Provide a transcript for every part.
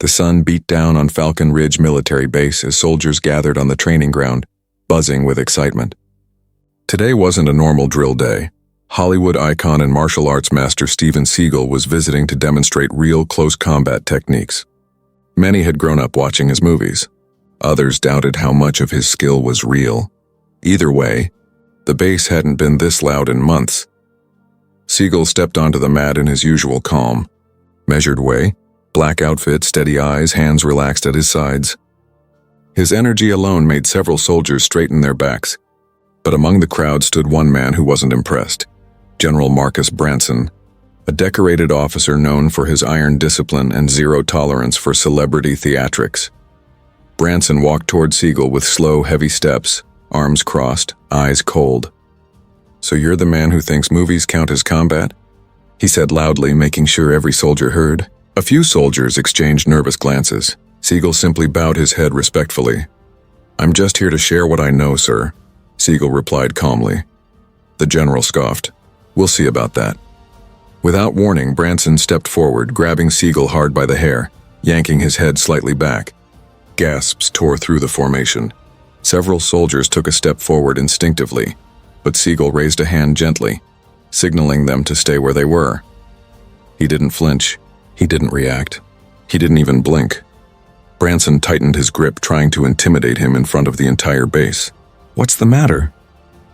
The sun beat down on Falcon Ridge Military Base as soldiers gathered on the training ground, buzzing with excitement. Today wasn't a normal drill day. Hollywood icon and martial arts master Steven Seagal was visiting to demonstrate real close combat techniques. Many had grown up watching his movies. Others doubted how much of his skill was real. Either way, the base hadn't been this loud in months. Seagal stepped onto the mat in his usual calm, measured way, black outfit, steady eyes, hands relaxed at his sides. His energy alone made several soldiers straighten their backs, but among the crowd stood one man who wasn't impressed. General Marcus Branson, a decorated officer known for his iron discipline and zero tolerance for celebrity theatrics. Branson walked toward Seagal with slow, heavy steps, arms crossed, eyes cold. "So you're the man who thinks movies count as combat?" he said loudly, making sure every soldier heard. A few soldiers exchanged nervous glances. Seagal simply bowed his head respectfully. "I'm just here to share what I know, sir," Seagal replied calmly. The general scoffed. "We'll see about that." Without warning, Branson stepped forward, grabbing Seagal hard by the hair, yanking his head slightly back. Gasps tore through the formation. Several soldiers took a step forward instinctively, but Seagal raised a hand gently, signaling them to stay where they were. He didn't flinch. He didn't react. He didn't even blink. Branson tightened his grip, trying to intimidate him in front of the entire base. "What's the matter?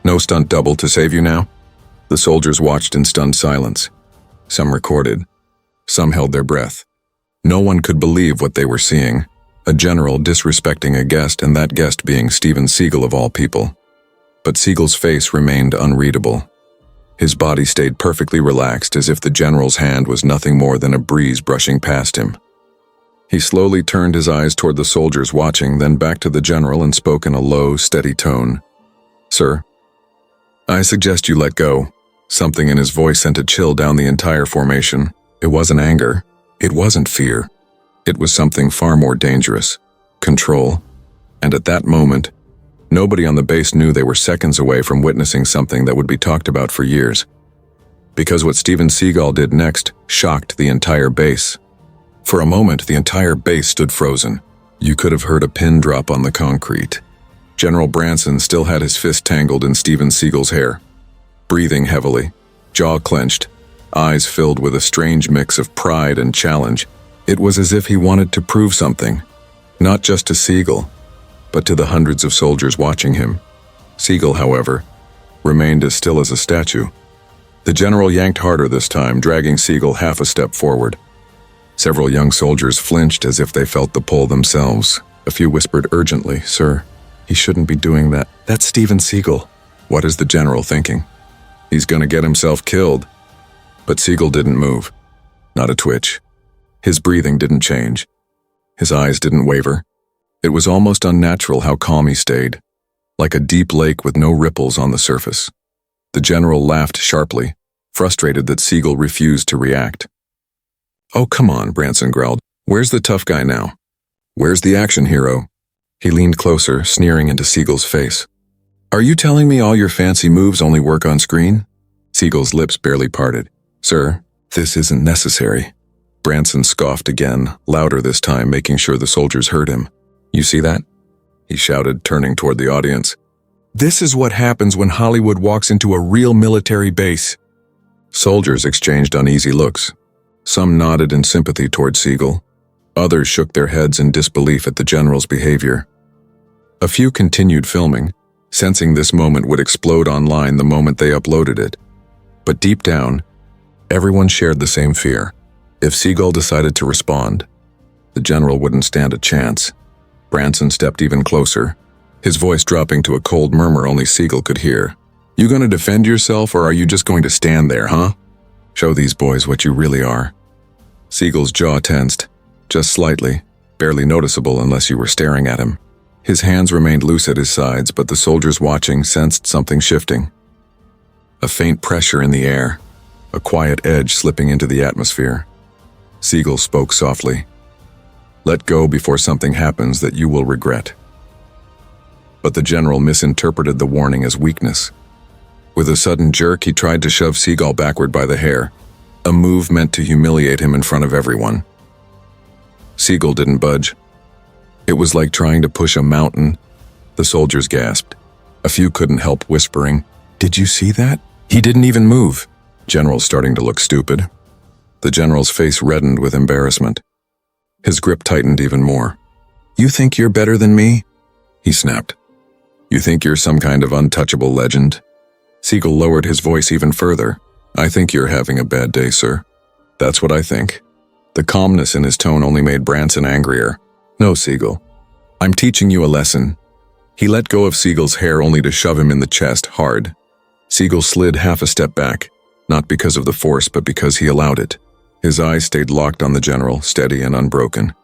No stunt double to save you now?" The soldiers watched in stunned silence. Some recorded. Some held their breath. No one could believe what they were seeing. A general disrespecting a guest, and that guest being Steven Seagal of all people. But Seagal's face remained unreadable. His body stayed perfectly relaxed, as if the general's hand was nothing more than a breeze brushing past him. He slowly turned his eyes toward the soldiers watching, then back to the general and spoke in a low, steady tone. "Sir, I suggest you let go." Something in his voice sent a chill down the entire formation. It wasn't anger. It wasn't fear. It was something far more dangerous. Control. And at that moment, nobody on the base knew they were seconds away from witnessing something that would be talked about for years. Because what Steven Seagal did next shocked the entire base. For a moment, the entire base stood frozen. You could have heard a pin drop on the concrete. General Branson still had his fist tangled in Steven Seagal's hair. Breathing heavily, jaw clenched, eyes filled with a strange mix of pride and challenge. It was as if he wanted to prove something, not just to Seagal, but to the hundreds of soldiers watching him. Seagal, however, remained as still as a statue. The general yanked harder this time, dragging Seagal half a step forward. Several young soldiers flinched as if they felt the pull themselves. A few whispered urgently, "Sir, he shouldn't be doing that. That's Steven Seagal." What is the general thinking? He's gonna get himself killed. But Seagal didn't move. Not a twitch. His breathing didn't change. His eyes didn't waver. It was almost unnatural how calm he stayed, like a deep lake with no ripples on the surface. The general laughed sharply, frustrated that Seagal refused to react. "Oh, come on," Branson growled. "Where's the tough guy now? Where's the action hero?" He leaned closer, sneering into Seagal's face. "Are you telling me all your fancy moves only work on screen?" Seagal's lips barely parted. "Sir, this isn't necessary." Branson scoffed again, louder this time, making sure the soldiers heard him. "You see that?" he shouted, turning toward the audience. "This is what happens when Hollywood walks into a real military base." Soldiers exchanged uneasy looks. Some nodded in sympathy toward Seagal. Others shook their heads in disbelief at the general's behavior. A few continued filming, sensing this moment would explode online the moment they uploaded it. But deep down, everyone shared the same fear. If Seagal decided to respond, the general wouldn't stand a chance. Branson stepped even closer, his voice dropping to a cold murmur only Seagal could hear. "You gonna defend yourself, or are you just going to stand there, huh? Show these boys what you really are." Seagal's jaw tensed, just slightly, barely noticeable unless you were staring at him. His hands remained loose at his sides, but the soldiers watching sensed something shifting. A faint pressure in the air, a quiet edge slipping into the atmosphere. Seagal spoke softly. "Let go before something happens that you will regret." But the general misinterpreted the warning as weakness. With a sudden jerk, he tried to shove Seagal backward by the hair, a move meant to humiliate him in front of everyone. Seagal didn't budge. It was like trying to push a mountain. The soldiers gasped. A few couldn't help whispering, "Did you see that? He didn't even move." General's starting to look stupid. The general's face reddened with embarrassment. His grip tightened even more. "You think you're better than me?" he snapped. "You think you're some kind of untouchable legend?" Seagal lowered his voice even further. "I think you're having a bad day, sir. That's what I think." The calmness in his tone only made Branson angrier. "No, Seagal. I'm teaching you a lesson." He let go of Seagal's hair only to shove him in the chest hard. Seagal slid half a step back, not because of the force but because he allowed it. His eyes stayed locked on the general, steady and unbroken.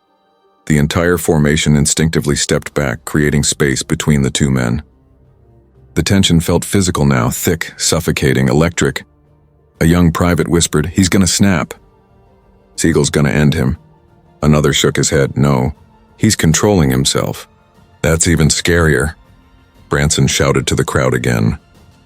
The entire formation instinctively stepped back, creating space between the two men. The tension felt physical now, thick, suffocating, electric. A young private whispered, "He's gonna snap." "Seagal's gonna end him." Another shook his head. "No, he's controlling himself." "That's even scarier." Branson shouted to the crowd again.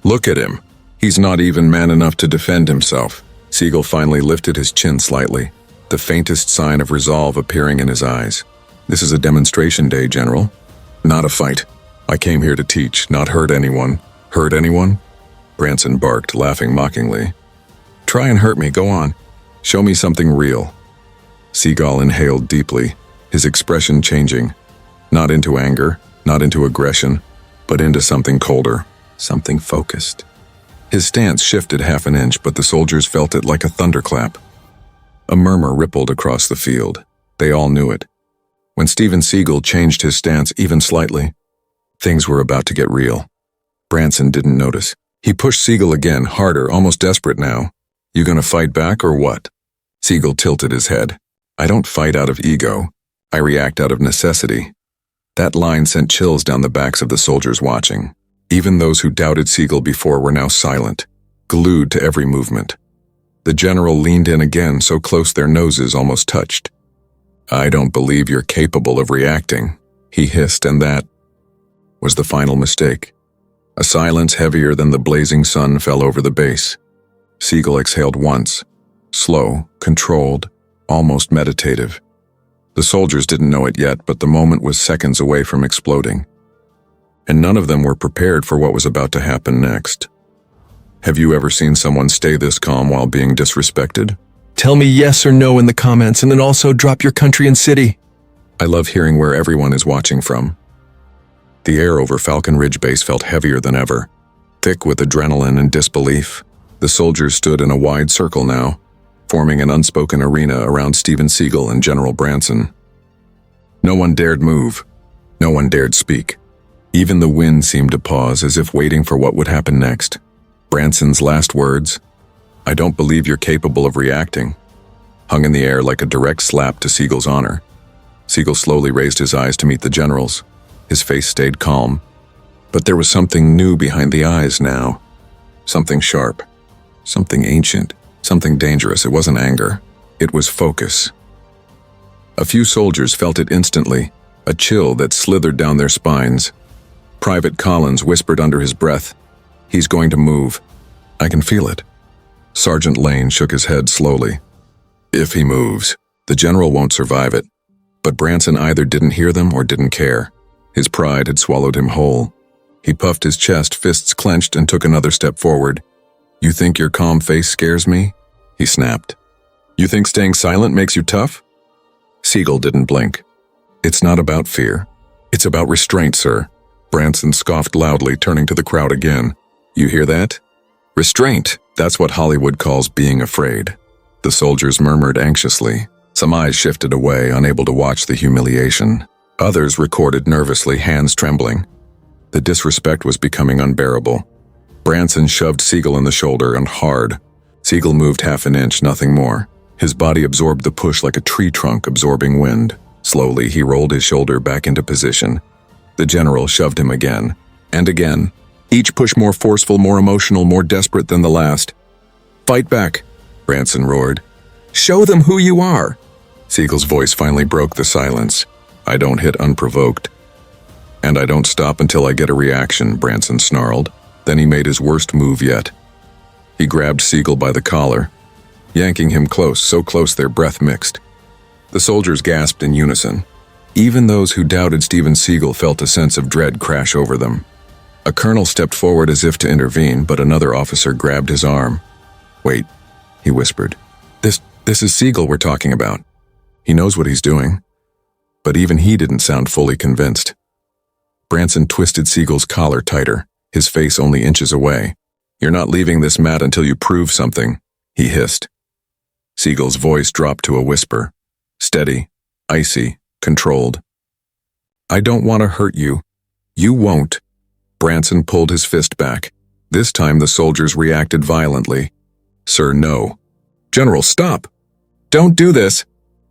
"Look at him. He's not even man enough to defend himself." Seagal finally lifted his chin slightly, the faintest sign of resolve appearing in his eyes. "This is a demonstration day, General. Not a fight. I came here to teach, not hurt anyone." "Hurt anyone?" Branson barked, laughing mockingly. "Try and hurt me, go on. Show me something real." Seagal inhaled deeply, his expression changing. Not into anger, not into aggression, but into something colder, something focused. His stance shifted half an inch, but the soldiers felt it like a thunderclap. A murmur rippled across the field. They all knew it. When Steven Seagal changed his stance even slightly, things were about to get real. Branson didn't notice. He pushed Seagal again, harder, almost desperate now. "You gonna fight back or what?" Seagal tilted his head. "I don't fight out of ego. I react out of necessity." That line sent chills down the backs of the soldiers watching. Even those who doubted Seagal before were now silent, glued to every movement. The general leaned in again, so close their noses almost touched. "I don't believe you're capable of reacting," he hissed, and that was the final mistake. A silence heavier than the blazing sun fell over the base. Seagal exhaled once, slow, controlled, almost meditative. The soldiers didn't know it yet, but the moment was seconds away from exploding. And none of them were prepared for what was about to happen next. Have you ever seen someone stay this calm while being disrespected? Tell me yes or no in the comments, and then also drop your country and city. I love hearing where everyone is watching from. The air over Falcon Ridge Base felt heavier than ever, thick with adrenaline and disbelief. The soldiers stood in a wide circle now, forming an unspoken arena around Steven Seagal and General Branson. No one dared move. No one dared speak. Even the wind seemed to pause, as if waiting for what would happen next. Branson's last words, "I don't believe you're capable of reacting," hung in the air like a direct slap to Seagal's honor. Seagal slowly raised his eyes to meet the general's. His face stayed calm, but there was something new behind the eyes now. Something sharp, something ancient, something dangerous. It wasn't anger, it was focus. A few soldiers felt it instantly, a chill that slithered down their spines. Private Collins whispered under his breath, "He's going to move. I can feel it." Sergeant Lane shook his head slowly. "If he moves, the general won't survive it." But Branson either didn't hear them or didn't care. His pride had swallowed him whole. He puffed his chest, fists clenched, and took another step forward. "You think your calm face scares me?" he snapped. "You think staying silent makes you tough?" Seagal didn't blink. "It's not about fear. It's about restraint, sir." Branson scoffed loudly, turning to the crowd again. "You hear that? Restraint. That's what Hollywood calls being afraid." The soldiers murmured anxiously. Some eyes shifted away, unable to watch the humiliation. Others recorded nervously, hands trembling. The disrespect was becoming unbearable. Branson shoved Seagal in the shoulder, and hard. Seagal moved half an inch, nothing more. His body absorbed the push like a tree trunk absorbing wind. Slowly, he rolled his shoulder back into position. The general shoved him again, and again. Each push more forceful, more emotional, more desperate than the last. "Fight back," Branson roared. "Show them who you are." Seagal's voice finally broke the silence. "I don't hit unprovoked. And I don't stop until I get a reaction," Branson snarled. Then he made his worst move yet. He grabbed Seagal by the collar, yanking him close, so close their breath mixed. The soldiers gasped in unison. Even those who doubted Steven Seagal felt a sense of dread crash over them. A colonel stepped forward as if to intervene, but another officer grabbed his arm. "Wait," he whispered. This is Seagal we're talking about. He knows what he's doing." But even he didn't sound fully convinced. Branson twisted Seagal's collar tighter, his face only inches away. "You're not leaving this mat until you prove something," he hissed. Seagal's voice dropped to a whisper. Steady, icy, controlled. "I don't want to hurt you. You won't." Branson pulled his fist back. This time the soldiers reacted violently. "Sir, no." "General, stop! Don't do this!"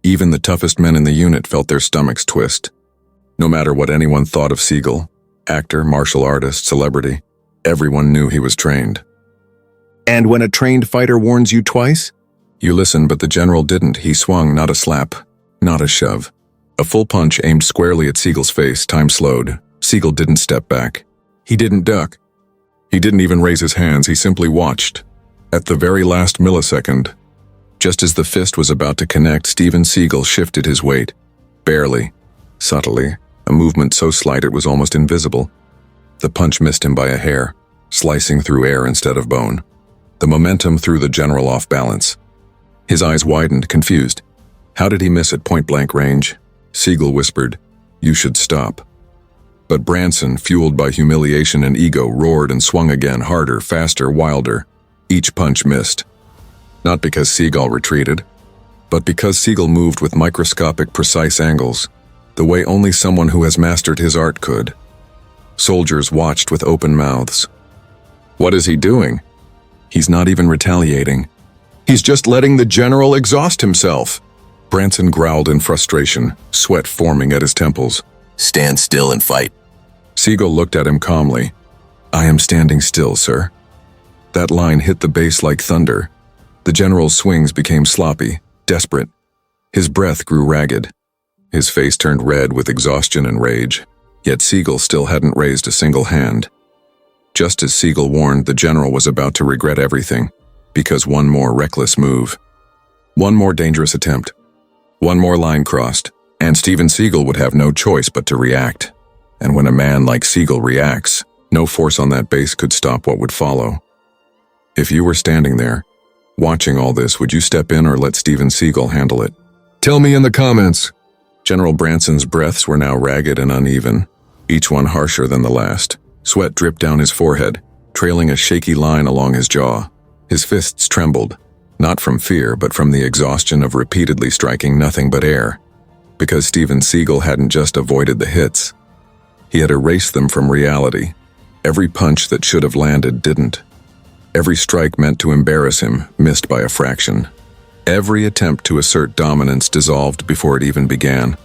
Even the toughest men in the unit felt their stomachs twist. No matter what anyone thought of Seagal, actor, martial artist, celebrity, everyone knew he was trained. "And when a trained fighter warns you twice?" You listened, but the general didn't. He swung, not a slap, not a shove. A full punch aimed squarely at Seagal's face. Time slowed. Seagal didn't step back. He didn't duck. He didn't even raise his hands. He simply watched. At the very last millisecond, just as the fist was about to connect, Steven Seagal shifted his weight. Barely, subtly, a movement so slight it was almost invisible. The punch missed him by a hair, slicing through air instead of bone. The momentum threw the general off balance. His eyes widened, confused. How did he miss at point-blank range? Seagal whispered, "You should stop." But Branson, fueled by humiliation and ego, roared and swung again, harder, faster, wilder. Each punch missed. Not because Seagal retreated, but because Seagal moved with microscopic, precise angles, the way only someone who has mastered his art could. Soldiers watched with open mouths. What is he doing? He's not even retaliating. He's just letting the general exhaust himself. Branson growled in frustration, sweat forming at his temples. Stand still and fight. Seagal looked at him calmly. "I am standing still, sir." That line hit the base like thunder. The general's swings became sloppy, desperate. His breath grew ragged. His face turned red with exhaustion and rage. Yet Seagal still hadn't raised a single hand. Just as Seagal warned, the general was about to regret everything, because one more reckless move, one more dangerous attempt, one more line crossed, and Steven Seagal would have no choice but to react. And when a man like Seagal reacts, no force on that base could stop what would follow. If you were standing there, watching all this, would you step in or let Steven Seagal handle it? Tell me in the comments. General Branson's breaths were now ragged and uneven, each one harsher than the last. Sweat dripped down his forehead, trailing a shaky line along his jaw. His fists trembled, not from fear, but from the exhaustion of repeatedly striking nothing but air. Because Steven Seagal hadn't just avoided the hits. He had erased them from reality. Every punch that should have landed didn't. Every strike meant to embarrass him missed by a fraction. Every attempt to assert dominance dissolved before it even began.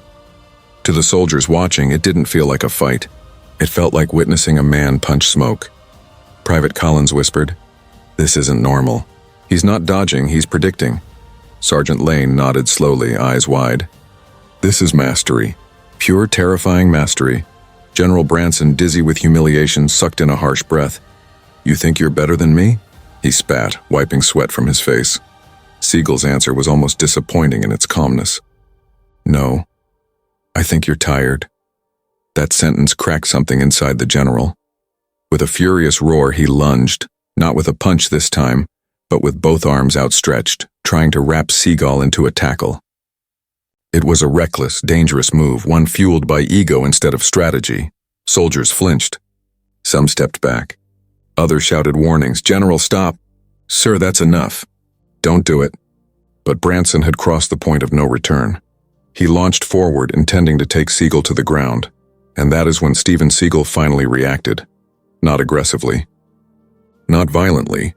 To the soldiers watching, it didn't feel like a fight. It felt like witnessing a man punch smoke. Private Collins whispered, "This isn't normal." "He's not dodging, he's predicting." Sergeant Lane nodded slowly, eyes wide. "This is mastery. Pure, terrifying mastery." General Branson, dizzy with humiliation, sucked in a harsh breath. "You think you're better than me?" He spat, wiping sweat from his face. Seagal's answer was almost disappointing in its calmness. "No. I think you're tired." That sentence cracked something inside the general. With a furious roar, he lunged, not with a punch this time, but with both arms outstretched, trying to wrap Seagal into a tackle. It was a reckless, dangerous move, one fueled by ego instead of strategy. Soldiers flinched. Some stepped back. Others shouted warnings. "General, stop." "Sir, that's enough." "Don't do it." But Branson had crossed the point of no return. He launched forward, intending to take Seagal to the ground, and that is when Steven Seagal finally reacted. Not aggressively. Not violently.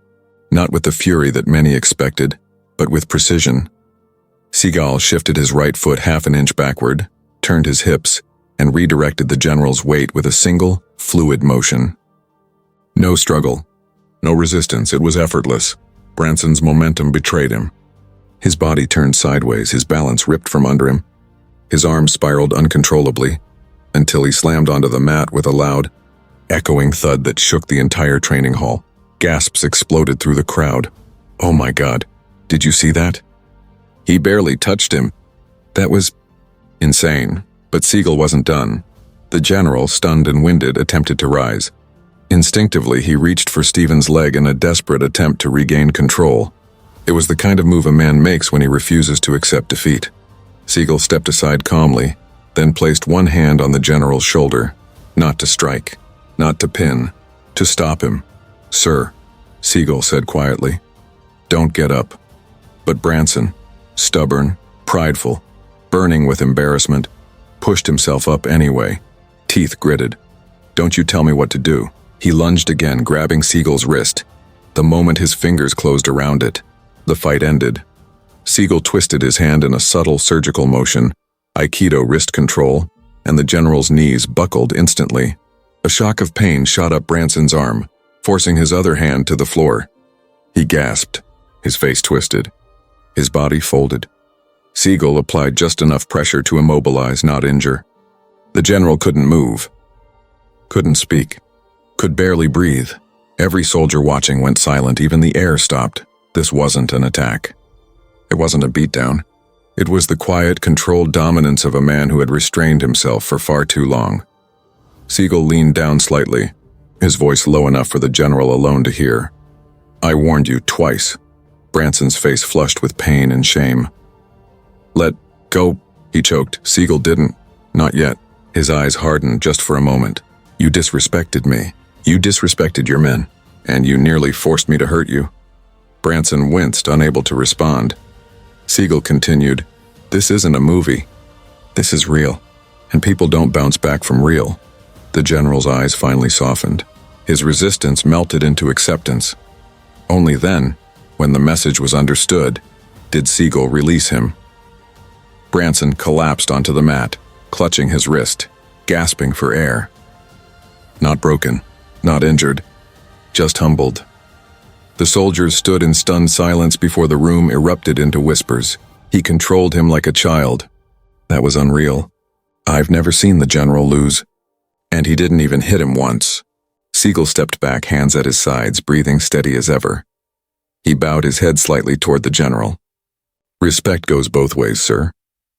Not with the fury that many expected, but with precision. Seagal shifted his right foot half an inch backward, turned his hips, and redirected the general's weight with a single, fluid motion. No struggle. No resistance. It was effortless. Branson's momentum betrayed him. His body turned sideways, his balance ripped from under him. His arms spiraled uncontrollably, until he slammed onto the mat with a loud, echoing thud that shook the entire training hall. Gasps exploded through the crowd. "Oh my God, did you see that?" "He barely touched him." That was insane, but Seagal wasn't done. The general, stunned and winded, attempted to rise. Instinctively, he reached for Steven's leg in a desperate attempt to regain control. It was the kind of move a man makes when he refuses to accept defeat. Seagal stepped aside calmly, then placed one hand on the general's shoulder. Not to strike, not to pin, to stop him. "Sir," Seagal said quietly, "don't get up." But Branson, stubborn, prideful, burning with embarrassment, pushed himself up anyway, teeth gritted. "Don't you tell me what to do." He lunged again, grabbing Seagal's wrist. The moment his fingers closed around it, the fight ended. Seagal twisted his hand in a subtle surgical motion, Aikido wrist control, and the general's knees buckled instantly. A shock of pain shot up Branson's arm, forcing his other hand to the floor. He gasped, his face twisted, his body folded. Seagal applied just enough pressure to immobilize, not injure. The general couldn't move, couldn't speak, could barely breathe. Every soldier watching went silent, even the air stopped. This wasn't an attack. It wasn't a beatdown. It was the quiet, controlled dominance of a man who had restrained himself for far too long. Seagal leaned down slightly, his voice low enough for the general alone to hear. "I warned you twice." Branson's face flushed with pain and shame. "Let go," he choked. Seagal didn't. Not yet. His eyes hardened just for a moment. "You disrespected me. You disrespected your men, and you nearly forced me to hurt you." Branson winced, unable to respond. Seagal continued, "This isn't a movie. This is real, and people don't bounce back from real." The general's eyes finally softened. His resistance melted into acceptance. Only then, when the message was understood, did Seagal release him. Branson collapsed onto the mat, clutching his wrist, gasping for air. Not broken, not injured, just humbled. The soldiers stood in stunned silence before the room erupted into whispers. He controlled him like a child. That was unreal. I've never seen the general lose. And he didn't even hit him once. Seagal stepped back, hands at his sides, breathing steady as ever. He bowed his head slightly toward the general. "Respect goes both ways, sir."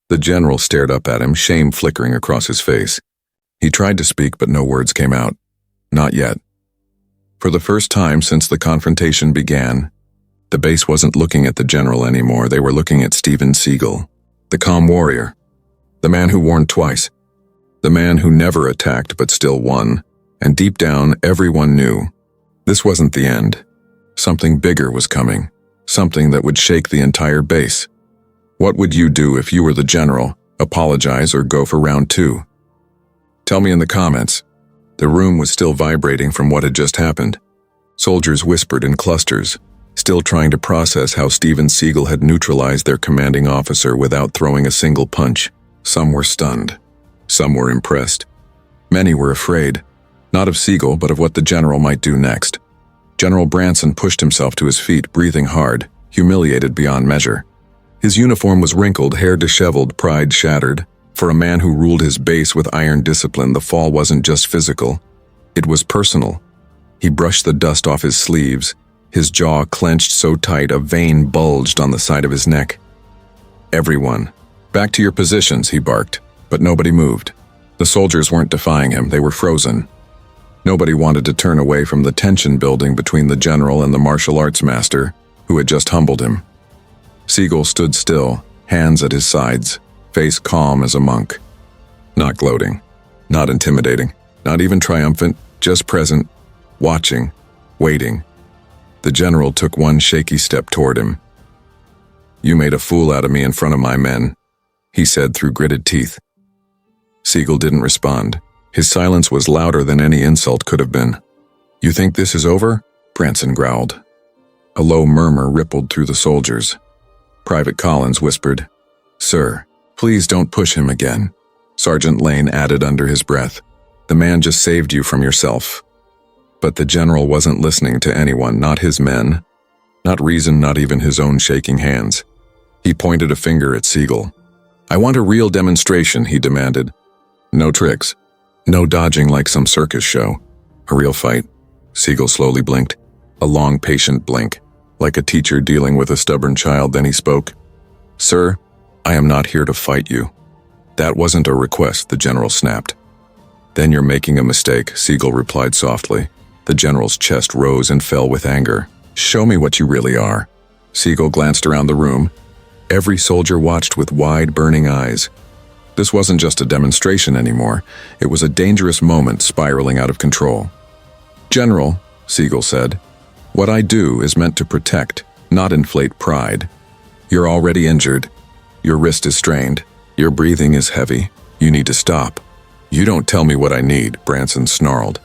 The general stared up at him, shame flickering across his face. He tried to speak, but no words came out. Not yet. For the first time since the confrontation began, the base wasn't looking at the general anymore. They were looking at Steven Seagal, the calm warrior, the man who warned twice, the man who never attacked but still won, and deep down everyone knew this wasn't the end. Something bigger was coming, something that would shake the entire base. What would you do if you were the general? Apologize or go for round 2? Tell me in the comments. The room was still vibrating from what had just happened. Soldiers whispered in clusters, still trying to process how Steven Seagal had neutralized their commanding officer without throwing a single punch. Some were stunned. Some were impressed. Many were afraid, not of Seagal, but of what the general might do next. General Branson pushed himself to his feet, breathing hard, humiliated beyond measure. His uniform was wrinkled, hair disheveled, pride shattered. For a man who ruled his base with iron discipline, the fall wasn't just physical. It was personal. He brushed the dust off his sleeves, his jaw clenched so tight a vein bulged on the side of his neck. "Everyone, back to your positions," he barked, but nobody moved. The soldiers weren't defying him, they were frozen. Nobody wanted to turn away from the tension building between the general and the martial arts master, who had just humbled him. Seagal stood still, hands at his sides, face calm as a monk. Not gloating, not intimidating, not even triumphant, just present, watching, waiting. The general took one shaky step toward him. "You made a fool out of me in front of my men," he said through gritted teeth. Seagal didn't respond. His silence was louder than any insult could have been. "You think this is over?" Branson growled. A low murmur rippled through the soldiers. Private Collins whispered, "Sir, please don't push him again." Sergeant Lane added under his breath, "The man just saved you from yourself." But the general wasn't listening to anyone, not his men, not reason, not even his own shaking hands. He pointed a finger at Seagal. "I want a real demonstration," he demanded. "No tricks. No dodging like some circus show. A real fight." Seagal slowly blinked, a long, patient blink, like a teacher dealing with a stubborn child. Then he spoke. "Sir, I am not here to fight you. That wasn't a request, the general snapped. Then you're making a mistake, Seagal replied softly. The general's chest rose and fell with anger. Show me what you really are. Seagal glanced around the room. Every soldier watched with wide, burning eyes. This wasn't just a demonstration anymore. It was a dangerous moment spiraling out of control. General, Seagal said, what I do is meant to protect, not inflate pride. You're already injured. Your wrist is strained. Your breathing is heavy. You need to stop. You don't tell me what I need, Branson snarled.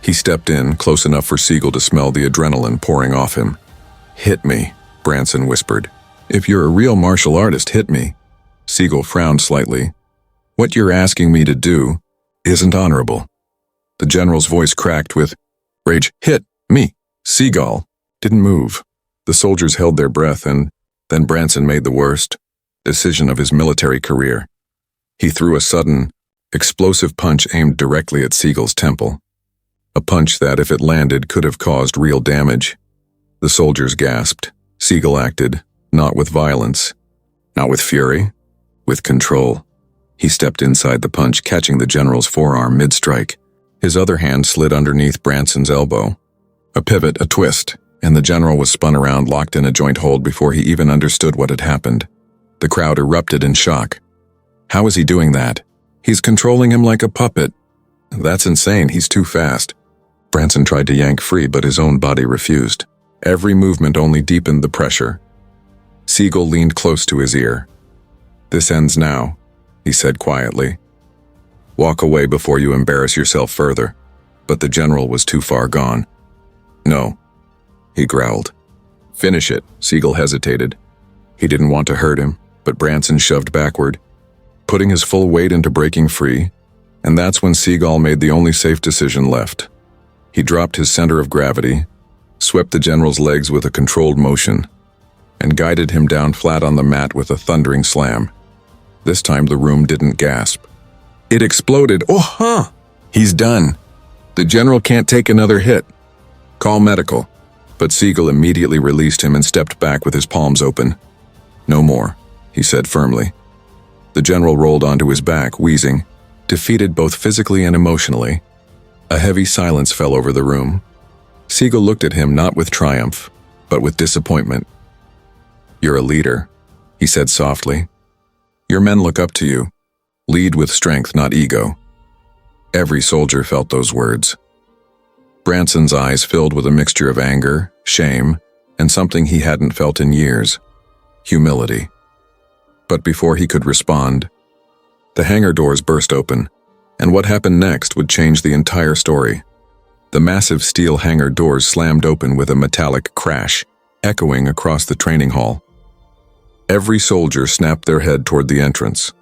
He stepped in, close enough for Seagal to smell the adrenaline pouring off him. Hit me, Branson whispered. If you're a real martial artist, hit me. Seagal frowned slightly. What you're asking me to do isn't honorable. The general's voice cracked with rage. Hit me. Seagal didn't move. The soldiers held their breath, and then Branson made the worst decision of his military career. He threw a sudden, explosive punch aimed directly at Seagal's temple. A punch that, if it landed, could have caused real damage. The soldiers gasped. Seagal acted, not with violence, not with fury, with control. He stepped inside the punch, catching the general's forearm mid-strike. His other hand slid underneath Branson's elbow. A pivot, a twist, and the general was spun around, locked in a joint hold before he even understood what had happened. The crowd erupted in shock. How is he doing that? He's controlling him like a puppet. That's insane, he's too fast. Branson tried to yank free, but his own body refused. Every movement only deepened the pressure. Seagal leaned close to his ear. This ends now, he said quietly. Walk away before you embarrass yourself further. But the general was too far gone. No, he growled. Finish it, Seagal hesitated. He didn't want to hurt him, but Branson shoved backward, putting his full weight into breaking free, and that's when Seagal made the only safe decision left. He dropped his center of gravity, swept the general's legs with a controlled motion, and guided him down flat on the mat with a thundering slam. This time the room didn't gasp. It exploded. He's done. The general can't take another hit. Call medical. But Seagal immediately released him and stepped back with his palms open. No more, he said firmly. The general rolled onto his back, wheezing, defeated both physically and emotionally. A heavy silence fell over the room. Seagal looked at him not with triumph, but with disappointment. You're a leader, he said softly. Your men look up to you. Lead with strength, not ego. Every soldier felt those words. Branson's eyes filled with a mixture of anger, shame, and something he hadn't felt in years: humility. But before he could respond, the hangar doors burst open, and what happened next would change the entire story. The massive steel hangar doors slammed open with a metallic crash, echoing across the training hall. Every soldier snapped their head toward the entrance.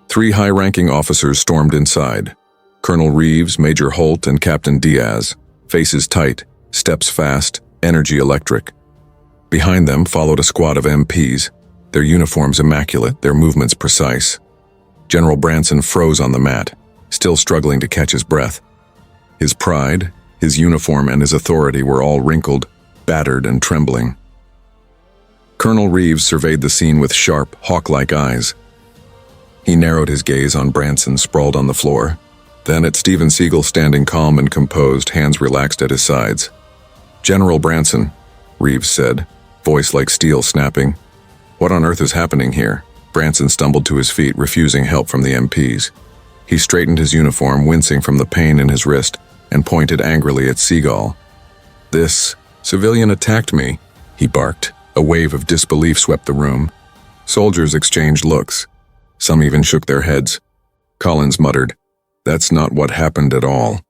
3 high-ranking officers stormed inside: Colonel Reeves, Major Holt, and Captain Diaz, faces tight, steps fast, energy electric. Behind them followed a squad of MPs, their uniforms immaculate, their movements precise. General Branson froze on the mat, still struggling to catch his breath. His pride, his uniform, and his authority were all wrinkled, battered, and trembling. Colonel Reeves surveyed the scene with sharp, hawk-like eyes. He narrowed his gaze on Branson sprawled on the floor, then at Steven Seagal standing calm and composed, hands relaxed at his sides. General Branson, Reeves said, voice like steel snapping. What on earth is happening here? Branson stumbled to his feet, refusing help from the MPs. He straightened his uniform, wincing from the pain in his wrist, and pointed angrily at Seagal. This civilian attacked me, he barked. A wave of disbelief swept the room. Soldiers exchanged looks. Some even shook their heads. Collins muttered, "That's not what happened at all."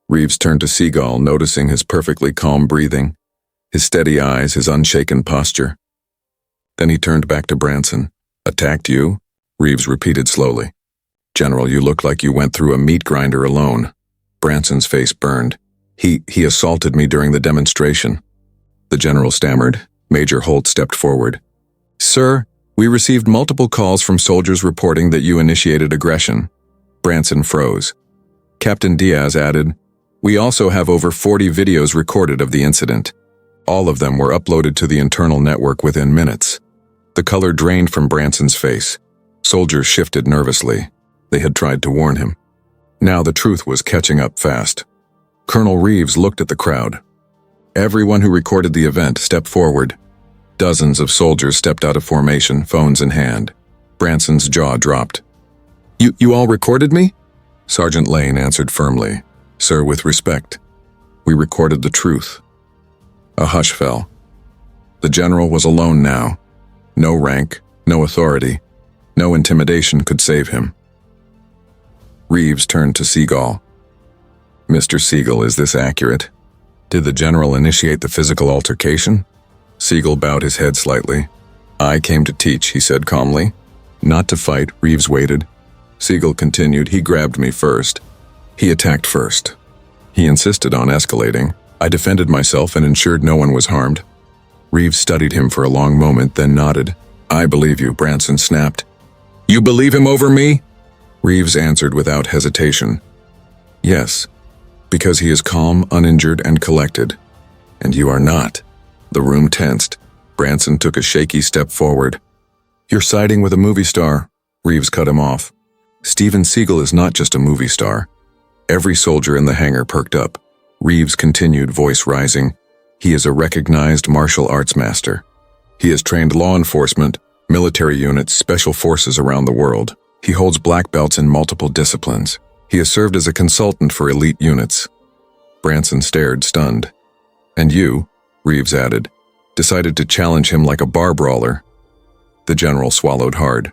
Reeves turned to Seagal, noticing his perfectly calm breathing, his steady eyes, his unshaken posture. Then he turned back to Branson. "Attacked you?" Reeves repeated slowly. "General, you look like you went through a meat grinder alone." Branson's face burned. He assaulted me during the demonstration." The general stammered. Major Holt stepped forward. "Sir, we received multiple calls from soldiers reporting that you initiated aggression." Branson froze. Captain Diaz added, "We also have over 40 videos recorded of the incident. All of them were uploaded to the internal network within minutes." The color drained from Branson's face. Soldiers shifted nervously. They had tried to warn him. Now the truth was catching up fast. Colonel Reeves looked at the crowd. Everyone who recorded the event stepped forward. Dozens of soldiers stepped out of formation, phones in hand. Branson's jaw dropped. You all recorded me?" Sergeant Lane answered firmly. "Sir, with respect, we recorded the truth." A hush fell. The general was alone now. No rank, no authority, no intimidation could save him. Reeves turned to Seagal. "Mr. Seagal, is this accurate? Did the general initiate the physical altercation?" Seagal bowed his head slightly. "I came to teach," he said calmly. "Not to fight." Reeves waited. Seagal continued. "He grabbed me first. He attacked first. He insisted on escalating. I defended myself and ensured no one was harmed." Reeves studied him for a long moment, then nodded. "I believe you," Branson snapped. "You believe him over me?" Reeves answered without hesitation. "Yes, because he is calm, uninjured, and collected. And you are not." The room tensed. Branson took a shaky step forward. "You're siding with a movie star." Reeves cut him off. "Steven Seagal is not just a movie star." Every soldier in the hangar perked up. Reeves continued, voice rising. "He is a recognized martial arts master. He has trained law enforcement, military units, special forces around the world. He holds black belts in multiple disciplines. He has served as a consultant for elite units." Branson stared, stunned. "And you," Reeves added, "decided to challenge him like a bar brawler." The general swallowed hard.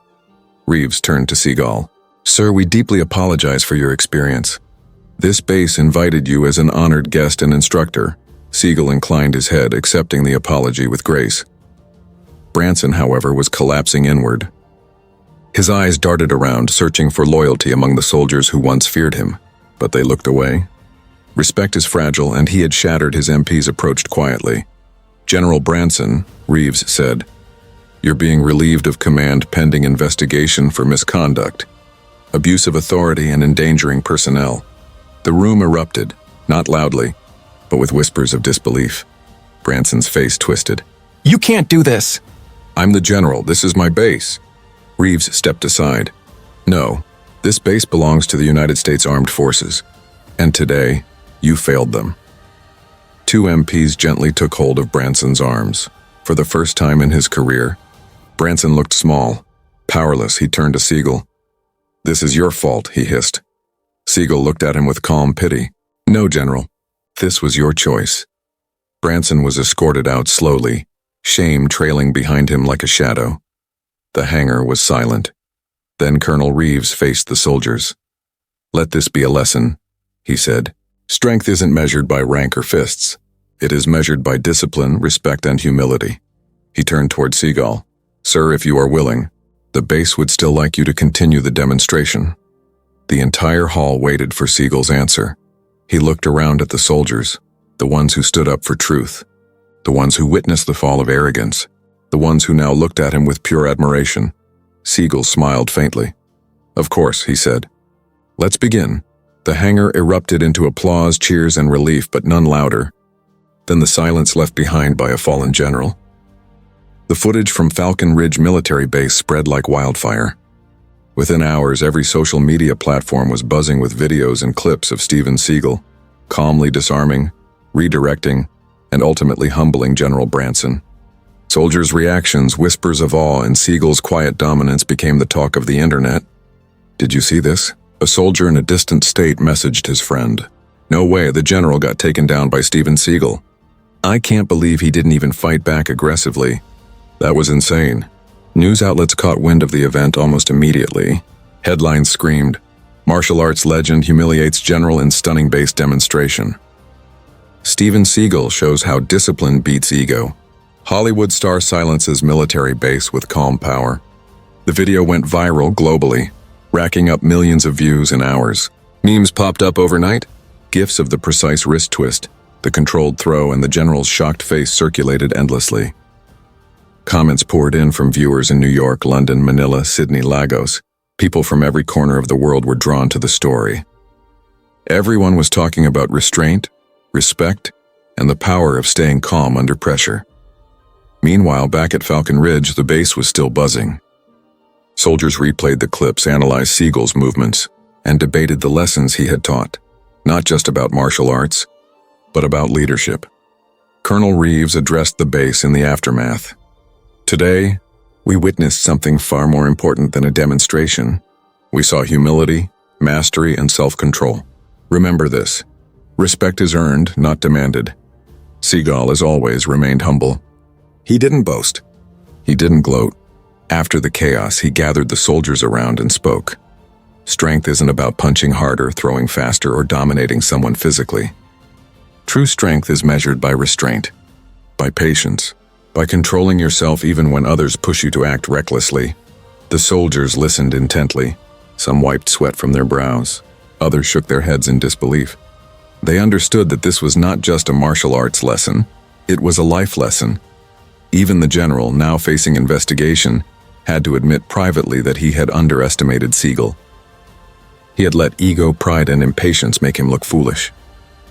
Reeves turned to Seagal. "Sir, we deeply apologize for your experience. This base invited you as an honored guest and instructor." Seagal inclined his head, accepting the apology with grace. Branson, however, was collapsing inward. His eyes darted around, searching for loyalty among the soldiers who once feared him, but they looked away. Respect is fragile, and he had shattered. His MPs approached quietly. "General Branson," Reeves said, "you're being relieved of command pending investigation for misconduct, abuse of authority, and endangering personnel." The room erupted, not loudly, but with whispers of disbelief. Branson's face twisted. "You can't do this!" "I'm the general. This is my base." Reeves stepped aside. "No, this base belongs to the United States Armed Forces. And today, you failed them." Two MPs gently took hold of Branson's arms. For the first time in his career, Branson looked small, powerless. He turned to Seagal. "This is your fault," he hissed. Seagal looked at him with calm pity. "No, General. This was your choice." Branson was escorted out slowly, shame trailing behind him like a shadow. The hangar was silent. Then Colonel Reeves faced the soldiers. "Let this be a lesson," he said. "Strength isn't measured by rank or fists. It is measured by discipline, respect, and humility." He turned toward Seagal. "Sir, if you are willing, the base would still like you to continue the demonstration." The entire hall waited for Seagal's answer. He looked around at the soldiers, the ones who stood up for truth, the ones who witnessed the fall of arrogance, the ones who now looked at him with pure admiration. Seagal smiled faintly. "Of course," he said. "Let's begin." The hangar erupted into applause, cheers, and relief, but none louder. Then the silence left behind by a fallen general. The footage from Falcon Ridge military base spread like wildfire. Within hours, every social media platform was buzzing with videos and clips of Steven Seagal, calmly disarming, redirecting, and ultimately humbling General Branson. Soldiers' reactions, whispers of awe, and Seagal's quiet dominance became the talk of the internet. "Did you see this?" A soldier in a distant state messaged his friend. "No way, the general got taken down by Steven Seagal. I can't believe he didn't even fight back aggressively. That was insane." News outlets caught wind of the event almost immediately. Headlines screamed, "Martial arts legend humiliates general in stunning base demonstration." Steven Seagal shows how discipline beats ego. Hollywood star silences military base with calm power. The video went viral globally, racking up millions of views in hours. Memes popped up overnight. GIFs of the precise wrist twist, the controlled throw, and the general's shocked face circulated endlessly. Comments poured in from viewers in New York, London, Manila, Sydney, Lagos. People from every corner of the world were drawn to the story. Everyone was talking about restraint, respect, and the power of staying calm under pressure. Meanwhile, back at Falcon Ridge, the base was still buzzing. Soldiers replayed the clips, analyzed Seagal's movements, and debated the lessons he had taught, not just about martial arts, but about leadership. Colonel Reeves addressed the base in the aftermath. Today, we witnessed something far more important than a demonstration. We saw humility, mastery, and self-control. Remember this: respect is earned, not demanded. Seagal, as always, remained humble. He didn't boast. He didn't gloat. After the chaos, he gathered the soldiers around and spoke. Strength isn't about punching harder, throwing faster, or dominating someone physically. True strength is measured by restraint, by patience, by controlling yourself even when others push you to act recklessly. The soldiers listened intently. Some wiped sweat from their brows. Others shook their heads in disbelief. They understood that this was not just a martial arts lesson, it was a life lesson. Even the general, now facing investigation, had to admit privately that he had underestimated Seagal. He had let ego, pride, and impatience make him look foolish.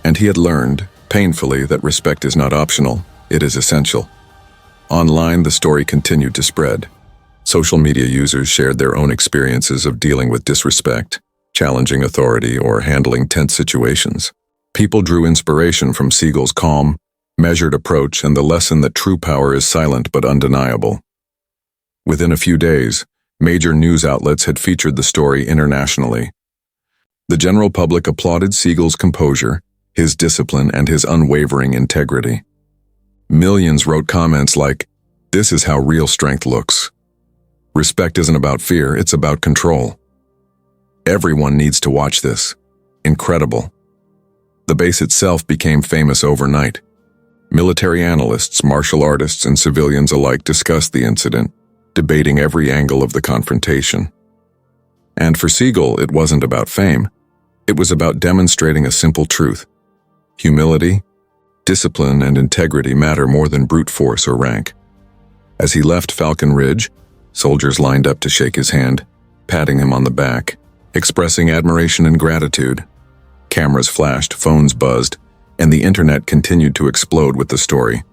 And he had learned, painfully, that respect is not optional, it is essential. Online, the story continued to spread. Social media users shared their own experiences of dealing with disrespect, challenging authority, or handling tense situations. People drew inspiration from Seagal's calm, measured approach and the lesson that true power is silent but undeniable. Within a few days, major news outlets had featured the story internationally. The general public applauded Seagal's composure, his discipline, and his unwavering integrity. Millions wrote comments like, "This is how real strength looks." Respect isn't about fear, it's about control. Everyone needs to watch this. Incredible. The base itself became famous overnight. Military analysts, martial artists, and civilians alike discussed the incident, debating every angle of the confrontation. And for Seagal, it wasn't about fame. It was about demonstrating a simple truth. Humility, discipline, and integrity matter more than brute force or rank. As he left Falcon Ridge, soldiers lined up to shake his hand, patting him on the back, expressing admiration and gratitude. Cameras flashed, phones buzzed, and the internet continued to explode with the story.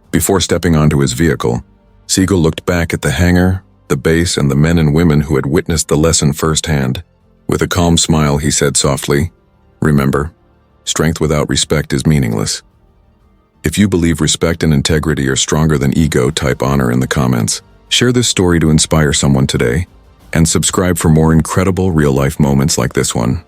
Before stepping onto his vehicle, Seagal looked back at the hangar, the base, and the men and women who had witnessed the lesson firsthand. With a calm smile, he said softly, "Remember, strength without respect is meaningless." If you believe respect and integrity are stronger than ego, type honor in the comments. Share this story to inspire someone today, and subscribe for more incredible real-life moments like this one.